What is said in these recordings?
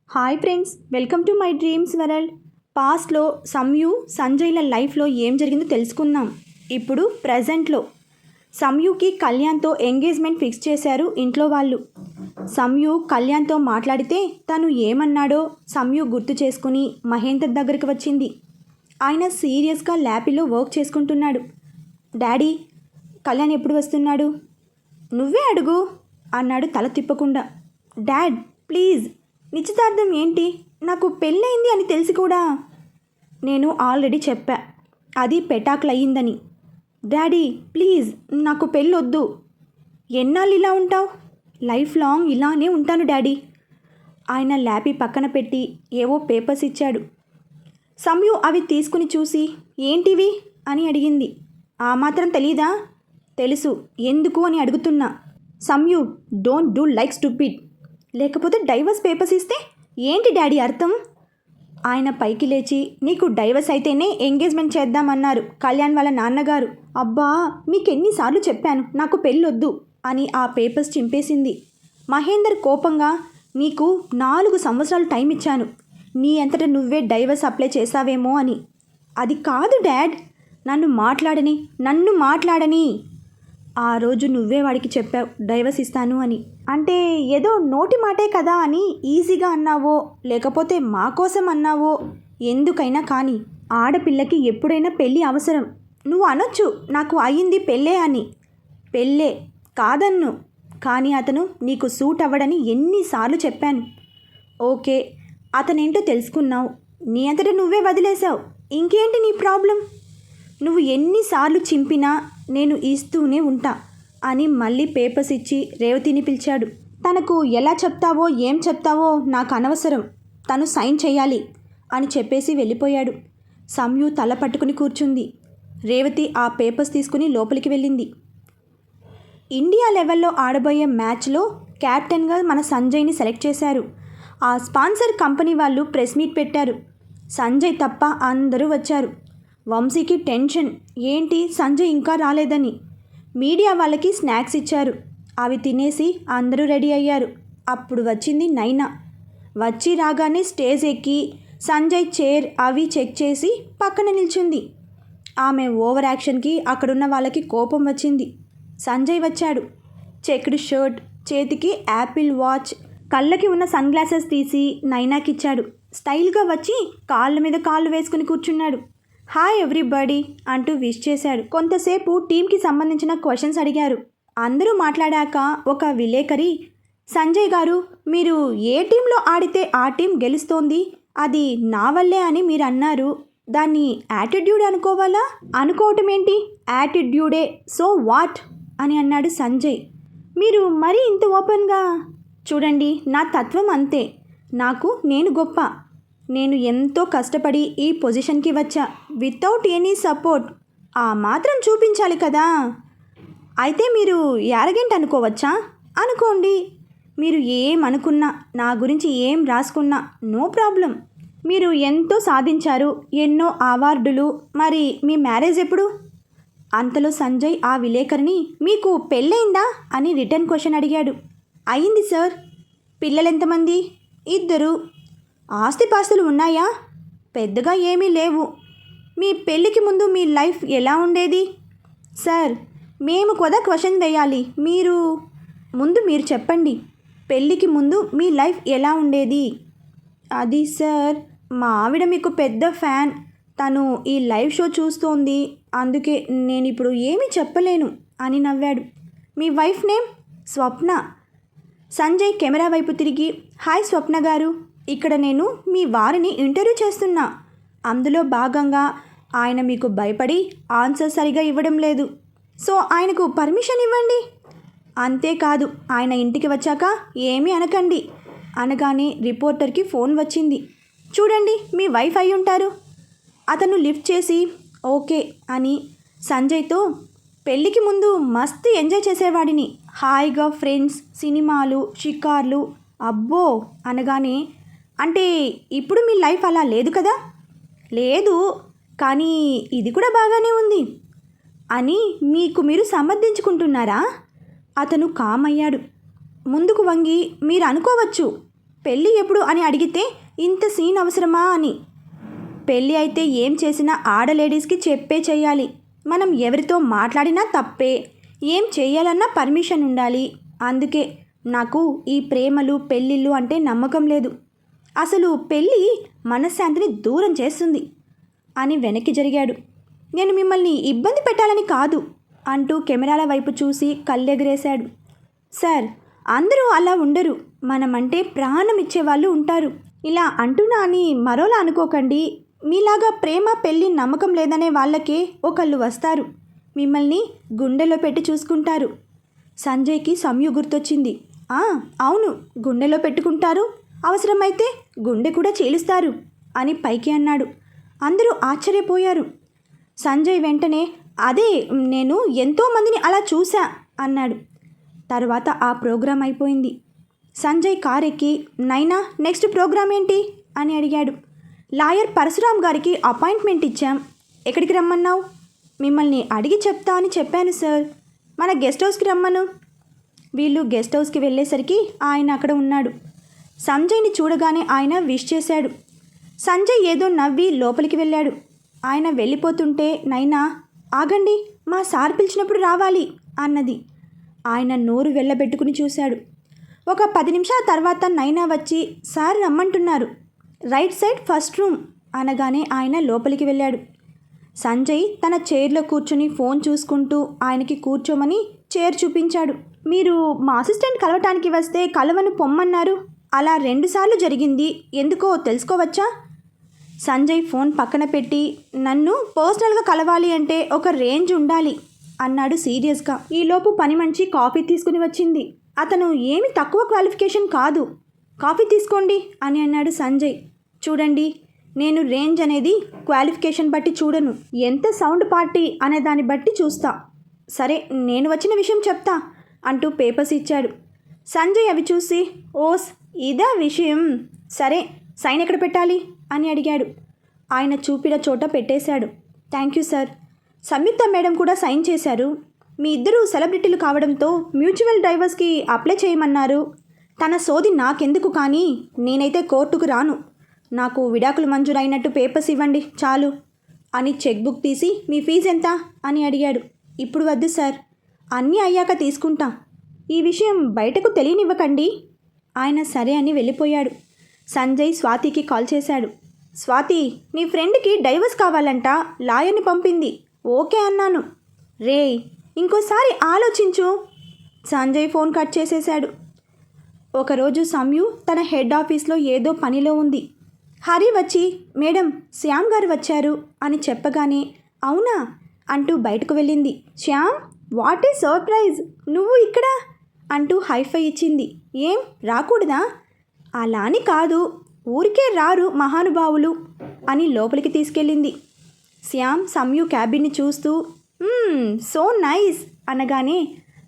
Hi friends, welcome to my dreams world. పాస్ట్లో సంయు సంజయ్ల లైఫ్లో ఏం జరిగిందో తెలుసుకుందాం. ఇప్పుడు ప్రజెంట్లో సంయుకి కళ్యాణ్తో ఎంగేజ్మెంట్ ఫిక్స్ చేశారు ఇంట్లో వాళ్ళు. సంయు కళ్యాణ్తో మాట్లాడితే తను ఏమన్నాడో సంయు గుర్తు చేసుకుని మహేందర్ దగ్గరికి వచ్చింది. ఆయన సీరియస్గా ల్యాపిలో వర్క్ చేసుకుంటున్నాడు. డాడీ, కళ్యాణ్ ఎప్పుడు వస్తున్నాడు? నువ్వే అడుగు అన్నాడు తల తిప్పకుండా. డాడ్ ప్లీజ్, నిశ్చితార్థం ఏంటి? నాకు పెళ్ళయింది అని తెలిసి కూడా. నేను ఆల్రెడీ చెప్పా, అది పెటాకులు అయ్యిందని. డాడీ ప్లీజ్, నాకు పెళ్ళొద్దు. ఎన్నాళ్ళు ఇలా ఉంటావు? లైఫ్ లాంగ్ ఇలానే ఉంటాను డాడీ. ఆయన ల్యాపీ పక్కన పెట్టి ఏవో పేపర్స్ ఇచ్చాడు. సంయు అవి తీసుకుని చూసి ఏంటివి అని అడిగింది. ఆ మాత్రం తెలీదా? తెలుసు, ఎందుకు అని అడుగుతున్నా. సంయు, డోంట్ డూ లైక్ స్టూపిడ్. లేకపోతే డైవర్స్ పేపర్స్ ఇస్తే ఏంటి డాడీ అర్థం? ఆయన పైకి లేచి, నీకు డైవర్స్ అయితేనే ఎంగేజ్మెంట్ చేద్దామన్నారు కళ్యాణ్ వాళ్ళ నాన్నగారు. అబ్బా, మీకెన్నిసార్లు చెప్పాను నాకు పెళ్ళొద్దు అని ఆ పేపర్స్ చింపేసింది. మహేందర్ కోపంగా, నీకు 4 సంవత్సరాలు టైం ఇచ్చాను, నీ అంతటా నువ్వే డైవర్స్ అప్లై చేసావేమో అని. అది కాదు డాడ్, నన్ను మాట్లాడని. ఆ రోజు నువ్వే వాడికి చెప్పావు డైవర్స్ ఇస్తాను అని. అంటే ఏదో నోటి మాటే కదా అని ఈజీగా అన్నావో, లేకపోతే మా కోసం అన్నావో, ఎందుకైనా కానీ ఆడపిల్లకి ఎప్పుడైనా పెళ్ళి అవసరం. నువ్వు అనొచ్చు నాకు అయ్యింది పెళ్ళే అని. పెళ్ళే కాదన్ను, కానీ అతను నీకు సూట్ అవ్వడని ఎన్నిసార్లు చెప్పాను. ఓకే, అతనేంటో తెలుసుకున్నావు, నీ అంతటా నువ్వే వదిలేశావు. ఇంకేంటి నీ ప్రాబ్లం? నువ్వు ఎన్నిసార్లు చింపినా నేను ఇస్తూనే ఉంటా అని మళ్ళీ పేపర్స్ ఇచ్చి రేవతిని పిలిచాడు. తనకు ఎలా చెప్తావో ఏం చెప్తావో నాకు అనవసరం, తను సైన్ చేయాలి అని చెప్పేసి వెళ్ళిపోయాడు. సంయు తల పట్టుకుని కూర్చుంది. రేవతి ఆ పేపర్స్ తీసుకుని లోపలికి వెళ్ళింది. ఇండియా లెవెల్లో ఆడబోయే మ్యాచ్లో కెప్టెన్గా మన సంజయ్ని సెలెక్ట్ చేశారు. ఆ స్పాన్సర్ కంపెనీ వాళ్ళు ప్రెస్ మీట్ పెట్టారు. సంజయ్ తప్ప అందరూ వచ్చారు. వంశీకి టెన్షన్, ఏంటి సంజయ్ ఇంకా రాలేదని. మీడియా వాళ్ళకి స్నాక్స్ ఇచ్చారు. అవి తినేసి అందరూ రెడీ అయ్యారు. అప్పుడు వచ్చింది నైనా. వచ్చి రాగానే స్టేజ్ ఎక్కి సంజయ్ చైర్ అవి చెక్ చేసి పక్కన నిల్చుంది. ఆమె ఓవర్ యాక్షన్కి అక్కడున్న వాళ్ళకి కోపం వచ్చింది. సంజయ్ వచ్చాడు. చెక్డ్ షర్ట్, చేతికి యాపిల్ వాచ్, కళ్ళకి ఉన్న సన్ గ్లాసెస్ తీసి నైనాకిచ్చాడు. స్టైల్గా వచ్చి కాళ్ళ మీద కాళ్ళు వేసుకుని కూర్చున్నాడు. హాయ్ ఎవ్రీబడి అంటూ విష్ చేశాడు. కొంతసేపు టీంకి సంబంధించిన క్వశ్చన్స్ అడిగారు. అందరూ మాట్లాడాక ఒక విలేకరి, సంజయ్ గారు, మీరు ఏ టీంలో ఆడితే ఆ టీం గెలుస్తోంది, అది నా వల్లే అని మీరు అన్నారు, దాన్ని యాటిట్యూడ్ అనుకోవాలా? అనుకోవటం ఏంటి, యాటిట్యూడే, సో వాట్ అని అన్నాడు సంజయ్. మీరు మరీ ఇంత ఓపెన్గా. చూడండి, నా తత్వం అంతే. నేను గొప్ప. నేను ఎంతో కష్టపడి ఈ పొజిషన్కి వచ్చా, వితౌట్ ఎనీ సపోర్ట్. ఆ మాత్రం చూపించాలి కదా. అయితే మీరు యారగెంట్ అనుకోవచ్చా? అనుకోండి. మీరు ఏమనుకున్నా, నా గురించి ఏం రాసుకున్నా నో ప్రాబ్లం. మీరు ఎంతో సాధించారు, ఎన్నో అవార్డులు. మరి మీ మ్యారేజ్ ఎప్పుడు? అంతలో సంజయ్ ఆ విలేకరిని, మీకు పెళ్ళయిందా అని రిటర్న్ క్వశ్చన్ అడిగాడు. అయింది సార్. పిల్లలెంతమంది? 2. ఆస్తిపాస్తులు ఉన్నాయా? పెద్దగా ఏమీ లేవు. మీ పెళ్ళికి ముందు మీ లైఫ్ ఎలా ఉండేది? సార్, మేము కూడా క్వశ్చన్ వేయాలి, మీరు చెప్పండి. పెళ్ళికి ముందు మీ లైఫ్ ఎలా ఉండేది? అది సార్, మా ఆవిడ మీకు పెద్ద ఫ్యాన్. తను ఈ లైవ్ షో చూస్తోంది, అందుకే నేను ఇప్పుడు ఏమీ చెప్పలేను అని నవ్వాడు. మీ వైఫ్ నేమ్? స్వప్న. సంజయ్ కెమెరా వైపు తిరిగి, హాయ్ స్వప్న గారు, ఇక్కడ నేను మీ వారిని ఇంటర్వ్యూ చేస్తున్నా. అందులో భాగంగా ఆయన మీకు భయపడి ఆన్సర్ సరిగా ఇవ్వడం లేదు, సో ఆయనకు పర్మిషన్ ఇవ్వండి. అంతేకాదు, ఆయన ఇంటికి వచ్చాక ఏమీ అనకండి అనగానే రిపోర్టర్కి ఫోన్ వచ్చింది. చూడండి, మీ వైఫ్ అయి ఉంటారు. అతను లిఫ్ట్ చేసి ఓకే అని సంజయ్తో, పెళ్ళికి ముందు మస్తు ఎంజాయ్ చేసేవాడిని, హాయిగా ఫ్రెండ్స్, సినిమాలు, షికార్లు. అబ్బో అనగానే, అంటే ఇప్పుడు మీ లైఫ్ అలా లేదు కదా? లేదు, కానీ ఇది కూడా బాగానే ఉంది అని మీరు సమర్థించుకుంటున్నారా? అతను కామ్ అయ్యాడు. ముందుకు వంగి, మీరు అనుకోవచ్చు, పెళ్ళి ఎప్పుడు అని అడిగితే ఇంత సీన్ అవసరమా అని. పెళ్ళి అయితే ఏం చేసినా ఆడలేడీస్కి చెప్పే చేయాలి. మనం ఎవరితో మాట్లాడినా తప్పే. ఏం చేయాలన్నా పర్మిషన్ ఉండాలి. అందుకే నాకు ఈ ప్రేమలు పెళ్ళిళ్ళు అంటే నమ్మకం లేదు. అసలు పెళ్ళి మనశ్శాంతిని దూరం చేస్తుంది అని వెనక్కి జరిగాడు. నేను మిమ్మల్ని ఇబ్బంది పెట్టాలని కాదు అంటూ కెమెరాల వైపు చూసి కళ్ళెగరేశాడు. సార్, అందరూ అలా ఉండరు. మనమంటే ప్రాణం ఇచ్చేవాళ్ళు ఉంటారు. ఇలా అంటున్నా అని మరోలా అనుకోకండి. మీలాగా ప్రేమ పెళ్ళి నమ్మకం లేదనే వాళ్ళకే ఒకళ్ళు వస్తారు. మిమ్మల్ని గుండెలో పెట్టి చూసుకుంటారు. సంజయ్కి సంయు గుర్తొచ్చింది. అవును, గుండెలో పెట్టుకుంటారు, అవసరమైతే గుండె కూడా చీలుస్తారు అని పైకి అన్నాడు. అందరూ ఆశ్చర్యపోయారు. సంజయ్ వెంటనే అదే, నేను ఎంతోమందిని అలా చూసా అన్నాడు. తర్వాత ఆ ప్రోగ్రాం అయిపోయింది. సంజయ్ కారెక్కి, నైనా నెక్స్ట్ ప్రోగ్రాం ఏంటి అని అడిగాడు. లాయర్ పరశురాం గారికి అపాయింట్మెంట్ ఇచ్చాం. ఎక్కడికి రమ్మన్నావు? మిమ్మల్ని అడిగి చెప్తా అని చెప్పాను సార్. మన గెస్ట్ హౌస్కి రమ్మను. వీళ్ళు గెస్ట్ హౌస్కి వెళ్ళేసరికి ఆయన అక్కడ ఉన్నాడు. సంజయ్ని చూడగానే ఆయన విష్ చేశాడు. సంజయ్ ఏదో నవ్వి లోపలికి వెళ్ళాడు. ఆయన వెళ్ళిపోతుంటే నైనా, ఆగండి, మా సార్ పిలిచినప్పుడు రావాలి అన్నది. ఆయన నోరు వెళ్ళబెట్టుకుని చూశాడు. ఒక 10 నిమిషాల తర్వాత నైనా వచ్చి, సార్ రమ్మంటున్నారు, రైట్ సైడ్ ఫస్ట్ రూమ్ అనగానే ఆయన లోపలికి వెళ్ళాడు. సంజయ్ తన చైర్లో కూర్చుని ఫోన్ చూసుకుంటూ ఆయనకి కూర్చోమని చైర్ చూపించాడు. మీరు మా అసిస్టెంట్ కలవటానికి వస్తే కలవను పొమ్మన్నారు. అలా 2 సార్లు జరిగింది. ఎందుకో తెలుసుకోవచ్చా? సంజయ్ ఫోన్ పక్కన పెట్టి, నన్ను పర్సనల్గా కలవాలి అంటే ఒక రేంజ్ ఉండాలి అన్నాడు సీరియస్గా. ఈలోపు పని మనిషి కాఫీ తీసుకుని వచ్చింది. అతను ఏమి తక్కువ క్వాలిఫికేషన్ కాదు, కాఫీ తీసుకోండి అని అన్నాడు సంజయ్. చూడండి, నేను రేంజ్ అనేది క్వాలిఫికేషన్ బట్టి చూడను, ఎంత సౌండ్ పార్టీ అనే దాన్ని బట్టి చూస్తా. సరే, నేను వచ్చిన విషయం చెప్తా అంటూ పేపర్స్ ఇచ్చాడు. సంజయ్ అవి చూసి, ఓస్ ఇదా విషయం, సరే సైన్ ఎక్కడ పెట్టాలి అని అడిగాడు. ఆయన చూపిన చోట పెట్టేశాడు. Thank you sir. Samyuktha madam కూడా సైన్ చేశారు. మీ ఇద్దరు సెలబ్రిటీలు కావడంతో మ్యూచువల్ డైవర్స్కి అప్లై చేయమన్నారు. తన సోది నాకెందుకు, కానీ నేనైతే కోర్టుకు రాను. నాకు విడాకులు మంజూరైనట్టు పేపర్స్ ఇవ్వండి చాలు అని చెక్ బుక్ తీసి, మీ ఫీజు ఎంత అని అడిగాడు. ఇప్పుడు వద్దు సార్, అన్నీ అయ్యాక తీసుకుంటా. ఈ విషయం బయటకు తెలియనివ్వకండి. ఆయన సరే అని వెళ్ళిపోయాడు. సంజయ్ స్వాతికి కాల్ చేశాడు. స్వాతి, నీ ఫ్రెండ్కి డైవర్స్ కావాలంట, లాయర్ని పంపింది. ఓకే అన్నాను. రే, ఇంకోసారి ఆలోచించు. సంజయ్ ఫోన్ కట్ చేసేశాడు. ఒకరోజు సంయు తన హెడ్ ఆఫీస్లో ఏదో పనిలో ఉంది. హరి వచ్చి, మేడం శ్యామ్ గారు వచ్చారు అని చెప్పగానే, అవునా అంటూ బయటకు వెళ్ళింది. శ్యామ్, వాట్ ఏ సర్ప్రైజ్, నువ్వు ఇక్కడ అంటూ హైఫై ఇచ్చింది. ఏం రాకూడదా? అలా అని కాదు, ఊరికే రారు మహానుభావులు అని లోపలికి తీసుకెళ్ళింది. శ్యామ్ సంయు క్యాబిన్ని చూస్తూ, సో నైస్ అనగానే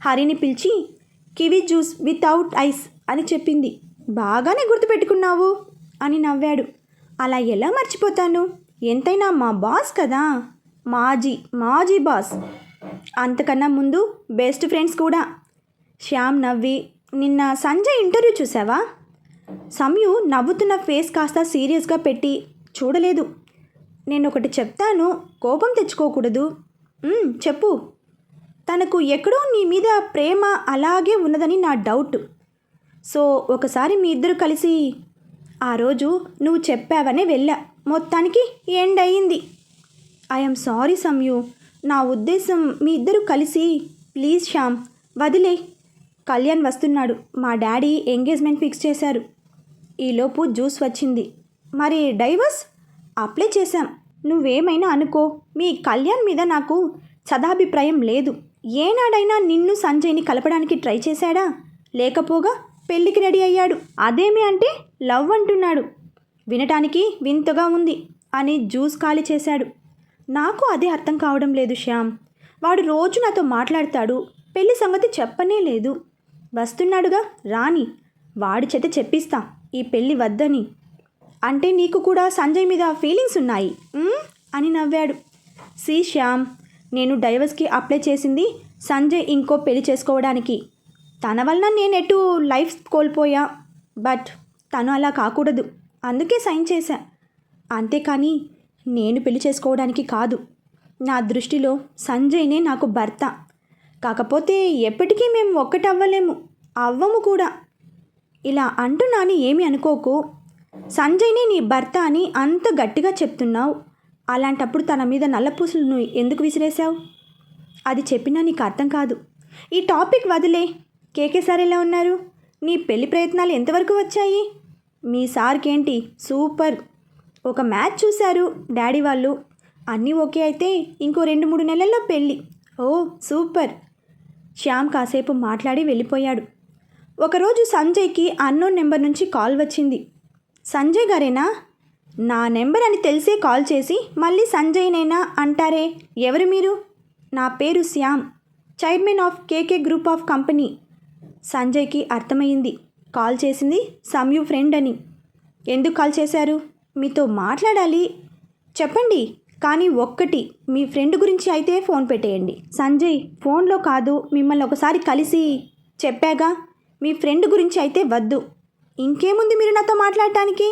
హరిని పిలిచి, కివీ జ్యూస్ వితౌట్ ఐస్ అని చెప్పింది. బాగానే గుర్తుపెట్టుకున్నావు అని నవ్వాడు. అలా ఎలా మర్చిపోతాను, ఎంతైనా మా బాస్ కదా, మాజీ బాస్, అంతకన్నా ముందు బెస్ట్ ఫ్రెండ్స్ కూడా. శ్యామ్ నవ్వి, నిన్న సంజయ్ ఇంటర్వ్యూ చూసావా? సంయు నవ్వుతున్న ఫేస్ కాస్త సీరియస్గా పెట్టి, చూడలేదు. నేను ఒకటి చెప్తాను, కోపం తెచ్చుకోకూడదు. చెప్పు. తనకు ఎక్కడో నీ మీద ప్రేమ అలాగే ఉన్నదని నా డౌట్. సో ఒకసారి మీ ఇద్దరు కలిసి, ఆ రోజు నువ్వు చెప్పావనే వెళ్ళా, మొత్తానికి ఎండ్ అయ్యింది. ఐఎమ్ సారీ సంయు, నా ఉద్దేశం మీ ఇద్దరు కలిసి. ప్లీజ్ శ్యామ్ వదిలే. కళ్యాణ్ వస్తున్నాడు, మా డాడీ ఎంగేజ్మెంట్ ఫిక్స్ చేశారు. ఈలోపు జ్యూస్ వచ్చింది. మరి డైవర్స్ అప్లై చేశాం. నువ్వేమైనా అనుకో, మీ కళ్యాణ్ మీద నాకు సదాభిప్రాయం లేదు. ఏనాడైనా నిన్ను సంజయ్ని కలపడానికి ట్రై చేశాడా? లేకపోగా పెళ్ళికి రెడీ అయ్యాడు. అదేమి అంటే లవ్ అంటున్నాడు. వినటానికి వింతగా ఉంది అని జ్యూస్ ఖాళీ చేశాడు. నాకు అదే అర్థం కావడం లేదు శ్యామ్. వాడు రోజు నాతో మాట్లాడతాడు, పెళ్లి సంగతి చెప్పనే లేదు. వస్తున్నాడుగా, రాని, వాడి చేత చెప్పిస్తా ఈ పెళ్ళి వద్దని. అంటే నీకు కూడా సంజయ్ మీద ఫీలింగ్స్ ఉన్నాయి అని నవ్వాడు. సి శ్యామ్, నేను డైవర్స్కి అప్లై చేసింది సంజయ్ ఇంకో పెళ్లి చేసుకోవడానికి. తన వలన నేను ఎటు లైఫ్ కోల్పోయా. బట్ తను అలా కాకూడదు, అందుకే సైన్ చేశా. అంతేకాని నేను పెళ్లి చేసుకోవడానికి కాదు. నా దృష్టిలో సంజయ్నే నాకు భర్త. కాకపోతే ఎప్పటికీ మేము ఒక్కటవ్వలేము, అవ్వము కూడా. ఇలా అంటున్నాని ఏమి అనుకోకు. సంజయ్నే నీ భర్త అని అంత గట్టిగా చెప్తున్నావు. అలాంటప్పుడు తన మీద నల్లపూసలు నువ్వు ఎందుకు విసిరేశావు? అది చెప్పినా నీకు అర్థం కాదు. ఈ టాపిక్ వదిలే. కేకే సార్ ఎలా ఉన్నారు? నీ పెళ్లి ప్రయత్నాలు ఎంతవరకు వచ్చాయి? మీ సార్కేంటి సూపర్. ఒక మ్యాచ్ చూశారు డాడీ వాళ్ళు. అన్నీ ఓకే అయితే ఇంకో 2-3 నెలల్లో పెళ్ళి. ఓ సూపర్. శ్యామ్ కాసేపు మాట్లాడి వెళ్ళిపోయాడు. ఒకరోజు సంజయ్కి అన్నోన్ నెంబర్ నుంచి కాల్ వచ్చింది. సంజయ్ గారేనా? నా నెంబర్ అని తెలిసే కాల్ చేసి మళ్ళీ సంజయ్నేనా అంటారే, ఎవరు మీరు? నా పేరు Shyam, chairman of KK group of company. సంజయ్కి అర్థమైంది కాల్ చేసింది సంయు ఫ్రెండ్ అని. ఎందుకు కాల్ చేశారు? మీతో మాట్లాడాలి. చెప్పండి, కానీ ఒక్కటి, మీ ఫ్రెండ్ గురించి అయితే ఫోన్ పెట్టేయండి. సంజయ్, ఫోన్లో కాదు, మిమ్మల్ని ఒకసారి కలిసి చెప్పాగా. మీ ఫ్రెండ్ గురించి అయితే వద్దు. ఇంకేముంది మీరు నాతో మాట్లాడటానికి?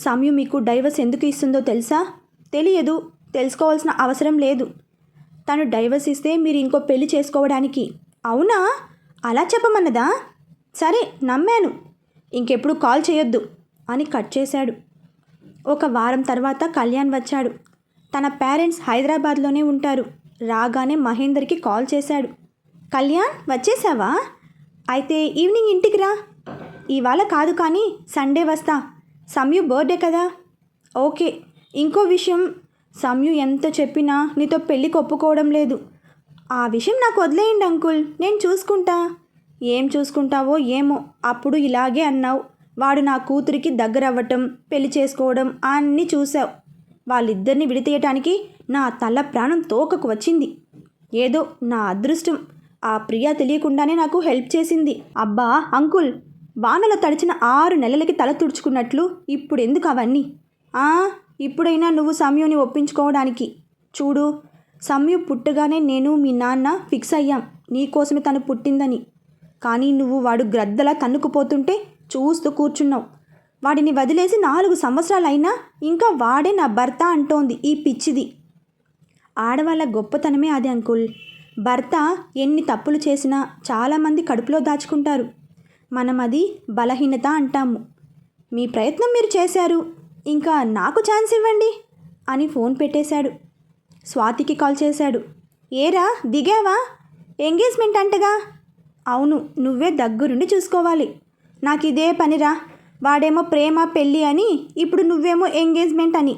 సంయు మీకు డైవర్స్ ఎందుకు ఇస్తుందో తెలుసా? తెలియదు, తెలుసుకోవాల్సిన అవసరం లేదు. తను డైవర్స్ ఇస్తే మీరు ఇంకో పెళ్లి చేసుకోవడానికి. అవునా? అలా చెప్పమన్నదా? సరే, నమ్మాను. ఇంకెప్పుడు కాల్ చేయొద్దు అని కట్ చేశాడు. ఒక వారం తర్వాత కళ్యాణ్ వచ్చాడు. తన పేరెంట్స్ హైదరాబాద్లోనే ఉంటారు. రాగానే మహేందర్కి కాల్ చేశాడు. కళ్యాణ్, వచ్చేసావా? అయితే ఈవినింగ్ ఇంటికి రా. ఇవాళ కాదు కానీ సండే వస్తా. సంయు బర్త్డే కదా. ఓకే. ఇంకో విషయం, సంయు ఎంత చెప్పినా నీతో పెళ్ళికి ఒప్పుకోవడం లేదు. ఆ విషయం నాకు వదిలేయండి అంకుల్, నేను చూసుకుంటా. ఏం చూసుకుంటావో ఏమో. అప్పుడు ఇలాగే అన్నావు. వాడు నా కూతురికి దగ్గరవ్వటం, పెళ్లి చేసుకోవడం అన్నీ చూసావు. వాళ్ళిద్దరిని విడితీయటానికి నా తల ప్రాణం తోకకు వచ్చింది. ఏదో నా అదృష్టం, ఆ ప్రియ తెలియకుండానే నాకు హెల్ప్ చేసింది. అబ్బా అంకుల్, వానలో తడిచిన 6 నెలలకి తల తుడుచుకున్నట్లు ఇప్పుడు ఎందుకు అవన్నీ? ఇప్పుడైనా నువ్వు సంయుని ఒప్పించుకోవడానికి చూడు. సంయు పుట్టగానే నేను మీ నాన్న ఫిక్స్ అయ్యాం నీకోసమే తను పుట్టిందని. కానీ నువ్వు వాడు గ్రద్దలా తన్నుకుపోతుంటే చూస్తూ కూర్చున్నావు. వాడిని వదిలేసి 4 సంవత్సరాలైనా ఇంకా వాడే నా భర్త అంటోంది ఈ పిచ్చిది. ఆడవాళ్ళ గొప్పతనమే అది అంకుల్. భర్త ఎన్ని తప్పులు చేసినా చాలామంది కడుపులో దాచుకుంటారు. మనం అది బలహీనత అంటాము. మీ ప్రయత్నం మీరు చేశారు, ఇంకా నాకు ఛాన్స్ ఇవ్వండి అని ఫోన్ పెట్టేశాడు. స్వాతికి కాల్ చేశాడు. ఏరా, దిగావా? ఎంగేజ్మెంట్ అంటగా. అవును, నువ్వే దగ్గరుండి చూసుకోవాలి. నాకు ఇదే పనిరా. వాడేమో ప్రేమ పెళ్ళి అని, ఇప్పుడు నువ్వేమో ఎంగేజ్మెంట్ అని.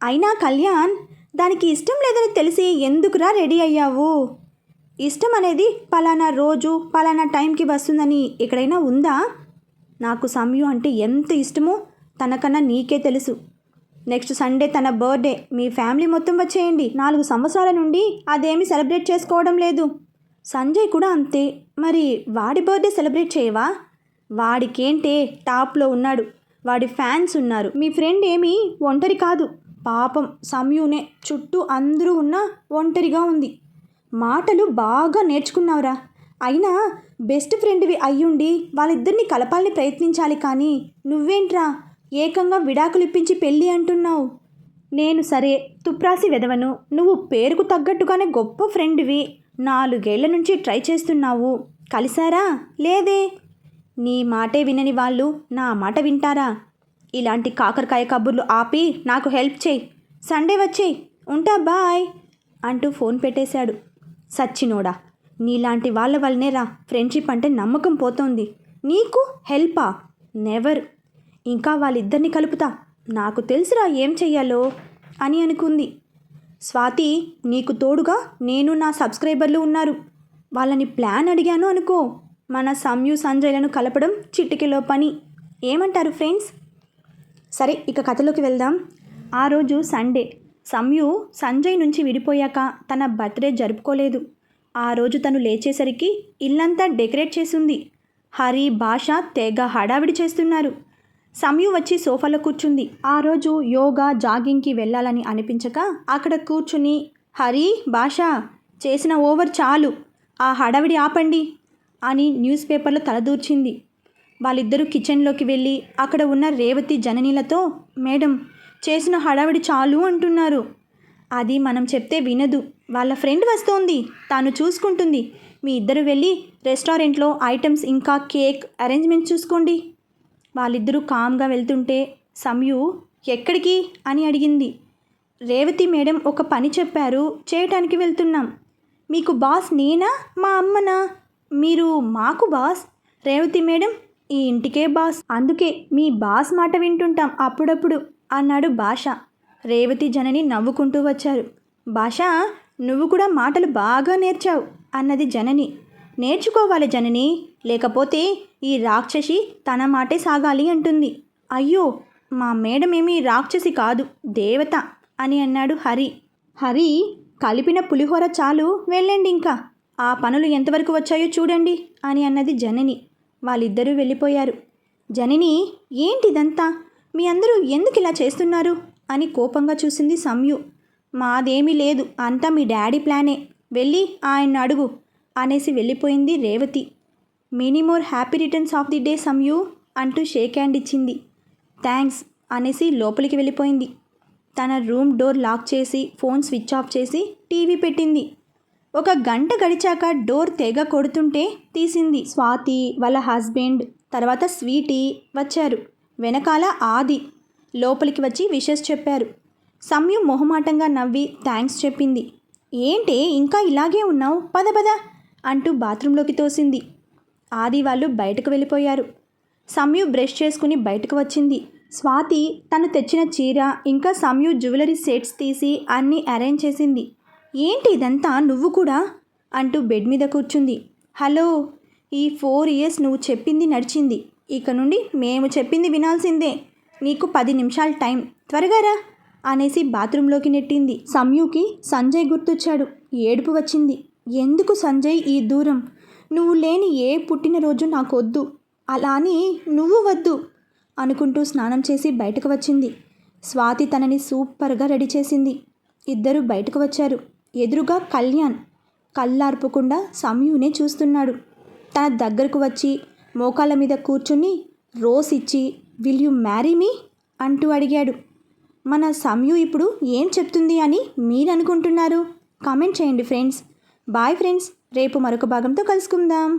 అయినా కళ్యాణ్, దానికి ఇష్టం లేదని తెలిసి ఎందుకురా రెడీ అయ్యావు? ఇష్టం అనేది పలానా రోజు పలానా టైంకి వస్తుందని ఎక్కడైనా ఉందా? నాకు సంయు అంటే ఎంత ఇష్టమో తనకన్నా నీకే తెలుసు. నెక్స్ట్ సండే తన బర్త్డే. మీ ఫ్యామిలీ మొత్తం వచ్చేయండి. 4 సంవత్సరాల నుండి అదేమి సెలబ్రేట్ చేసుకోవడం లేదు. సంజయ్ కూడా అంతే. మరి వాడి బర్త్డే సెలబ్రేట్ చేయవా? వాడికేంటే, టాప్లో ఉన్నాడు, వాడి ఫ్యాన్స్ ఉన్నారు. మీ ఫ్రెండ్ ఏమీ ఒంటరి కాదు. పాపం సంయునే చుట్టూ అందరూ ఉన్నా ఒంటరిగా ఉంది. మాటలు బాగా నేర్చుకున్నావురా. అయినా బెస్ట్ ఫ్రెండ్వి అయ్యుండి వాళ్ళిద్దరిని కలపాలని ప్రయత్నించాలి. కానీ నువ్వేంట్రా ఏకంగా విడాకులు ఇప్పించి పెళ్ళి అంటున్నావు? నేను సరే తుప్రాసి వెదవను, నువ్వు పేరుకు తగ్గట్టుగానే గొప్ప ఫ్రెండ్వి. 4 ఏళ్ల నుంచి ట్రై చేస్తున్నావు. కలిసారా? లేదే. నీ మాటే వినని వాళ్ళు నా మాట వింటారా? ఇలాంటి కాకరకాయ కబుర్లు ఆపి నాకు హెల్ప్ చేయి. సండే వచ్చేయి. ఉంటా, బాయ్ అంటూ ఫోన్ పెట్టేశాడు. సచ్చినోడా, నీలాంటి వాళ్ళ వల్లనేరా ఫ్రెండ్షిప్ అంటే నమ్మకం పోతోంది. నీకు హెల్పా? నెవర్. ఇంకా వాళ్ళిద్దరిని కలుపుతా. నాకు తెలుసురా ఏం చెయ్యాలో అని అనుకుంది. స్వాతి, నీకు తోడుగా నేను నా సబ్స్క్రైబర్లు ఉన్నారు. వాళ్ళని ప్లాన్ అడిగాను అనుకో. మన సంయు సంజయ్లను కలపడం చిటికెలో పని. ఏమంటారు ఫ్రెండ్స్? సరే, ఇక కథలోకి వెళ్దాం. ఆ రోజు సండే. సంయు సంజయ్ నుంచి విడిపోయాక తన బర్త్డే జరుపుకోలేదు. ఆ రోజు తను లేచేసరికి ఇల్లంతా డెకరేట్ చేసింది. హరి, భాష తెగ హడావిడి చేస్తున్నారు. సంయు వచ్చి సోఫాలో కూర్చుంది. ఆ రోజు యోగా జాగింగ్కి వెళ్ళాలని అనిపించక అక్కడ కూర్చుని, హరి, భాష చేసిన ఓవర్ చాలు, ఆ హడావిడి ఆపండి అని న్యూస్ పేపర్లో తలదూర్చింది. వాళ్ళిద్దరూ కిచెన్లోకి వెళ్ళి అక్కడ ఉన్న రేవతి జననిలతో, మేడం చేసిన హడావిడి చాలు అంటున్నారు. అది మనం చెప్తే వినదు. వాళ్ళ ఫ్రెండ్ వస్తోంది, తాను చూసుకుంటుంది. మీ ఇద్దరు వెళ్ళి రెస్టారెంట్లో ఐటమ్స్ ఇంకా కేక్ అరేంజ్మెంట్ చూసుకోండి. వాళ్ళిద్దరూ కామ్గా వెళ్తుంటే సంయు ఎక్కడికి అని అడిగింది. రేవతి మేడం ఒక పని చెప్పారు, చేయటానికి వెళ్తున్నాం. మీకు బాస్ నేనా మా అమ్మనా? మీరు మాకు బాస్. రేవతి మేడం ఈ ఇంటికే బాస్, అందుకే మీ బాస్ మాట వింటుంటాం అప్పుడప్పుడు అన్నాడు భాష. రేవతి జనని నవ్వుకుంటూ వచ్చారు. భాష, నువ్వు కూడా మాటలు బాగా నేర్చావు అన్నది జనని. నేర్చుకోవాలి జనని, లేకపోతే ఈ రాక్షసి తన మాటే సాగాలి అంటుంది. అయ్యో, మా మేడమేమీ రాక్షసి కాదు, దేవత అని అన్నాడు హరి. హరి, కలిపిన పులిహోర చాలు, వెళ్ళండి ఇంకా. ఆ పనులు ఎంతవరకు వచ్చాయో చూడండి అని అన్నది జనని. వాళ్ళిద్దరూ వెళ్ళిపోయారు. జనని, ఏంటిదంతా? మీ అందరూ ఎందుకు ఇలా చేస్తున్నారు అని కోపంగా చూసింది సంయు. మాదేమీ లేదు, అంతా మీ డాడీ ప్లానే, వెళ్ళి ఆయన్ను అడుగు అనేసి వెళ్ళిపోయింది Revathi. Many more happy returns of the day Samyu అంటూ షేక్ హ్యాండ్ ఇచ్చింది. థ్యాంక్స్ అనేసి లోపలికి వెళ్ళిపోయింది. తన రూమ్ డోర్ లాక్ చేసి ఫోన్ స్విచ్ ఆఫ్ చేసి టీవీ పెట్టింది. ఒక గంట గడిచాక డోర్ తెగ కొడుతుంటే తీసింది. స్వాతి, వాళ్ళ హస్బెండ్, తర్వాత స్వీటీ వచ్చారు. వెనకాల ఆది. లోపలికి వచ్చి విషెస్ చెప్పారు. సంయు మొహమాటంగా నవ్వి థ్యాంక్స్ చెప్పింది. ఏంటే ఇంకా ఇలాగే ఉన్నావు, పద పద అంటూ బాత్రూంలోకి తోసింది. ఆది వాళ్ళు బయటకు వెళ్ళిపోయారు. సంయు బ్రష్ చేసుకుని బయటకు వచ్చింది. స్వాతి తను తెచ్చిన చీర ఇంకా సంయు జ్యువెలరీ సెట్స్ తీసి అన్నీ అరేంజ్ చేసింది. ఏంటి ఇదంతా, నువ్వు కూడా అంటూ బెడ్ మీద కూర్చుంది. హలో, ఈ 4 years నువ్వు చెప్పింది నడిచింది, ఇక నుండి మేము చెప్పింది వినాల్సిందే. నీకు 10 నిమిషాలు టైం, త్వరగా రా అనేసి బాత్రూంలోకి నెట్టింది. సంయుకి సంజయ్ గుర్తొచ్చాడు. ఏడుపు వచ్చింది. ఎందుకు సంజయ్ ఈ దూరం? నువ్వు లేని ఏ పుట్టినరోజు నాకొద్దు, అలా అని నువ్వు వద్దు అనుకుంటూ స్నానం చేసి బయటకు వచ్చింది. స్వాతి తనని సూపర్గా రెడీ చేసింది. ఇద్దరు బయటకు వచ్చారు. ఎదురుగా కళ్యాణ్ కళ్ళార్పకుండా సంయునే చూస్తున్నాడు. తన దగ్గరకు వచ్చి మోకాళ్ళ మీద కూర్చుని రోస్ ఇచ్చి విల్ యు మ్యారీ మీ అంటూ అడిగాడు. మన సంయు ఇప్పుడు ఏం చెప్తుంది అని మీరు అనుకుంటున్నారు? కామెంట్ చేయండి ఫ్రెండ్స్. బాయ్ ఫ్రెండ్స్, రేపు మరొక భాగంతో కలుసుకుందాం.